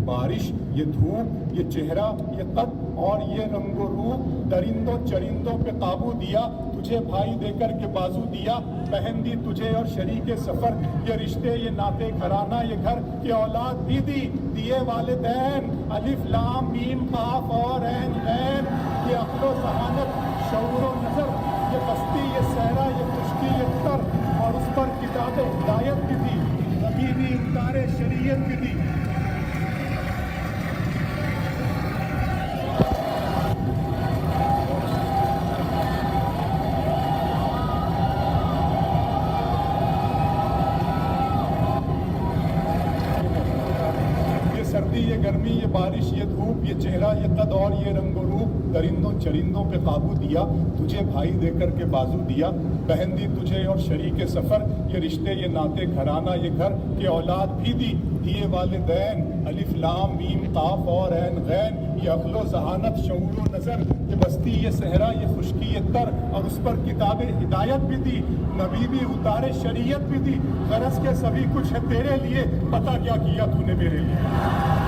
बारिश, ये धूप, ये चेहरा, ये कद और ये रंगो रूप, दरिंदों चरिंदों पे काबू दिया, तुझे भाई देकर के बाजू दिया, बहन दी तुझे और शरीके सफर, ये रिश्ते, ये नाते, घराना, ये घर, ये औलाद भी दी, दिए वालिदैन, अलिफ लाम मीम काफ और ऐन गैन, ये अक्ल व ज़हानत, शऊर व नज़र, ये बस्ती, ये सहरा, ये खुश्की, ये तर, और उस पर किताब हिदायत भी दी, नबी भी उतारे शरीयत भी दी। सर्दी, ये गर्मी, ये बारिश, ये धूप, ये चेहरा, ये कद और ये रंगो रूप, दरिंदों चरिंदों पे काबू दिया, तुझे भाई देकर के बाजू दिया, बहन दी तुझे और शरीके सफ़र, ये रिश्ते, ये नाते, घराना, ये घर, ये औलाद भी दी, दिए वालिदैन, अलिफ लाम मीम काफ और ऐन गैन, ये अक्ल व ज़हानत, शऊर व नज़र, ये बस्ती, ये सहरा, ये खुश्की, ये तर, और उस पर किताब हिदायत भी दी, नबी भी उतारे शरीयत भी दी, गरज के सभी कुछ है तेरे लिए, पता क्या किया तूने मेरे लिए।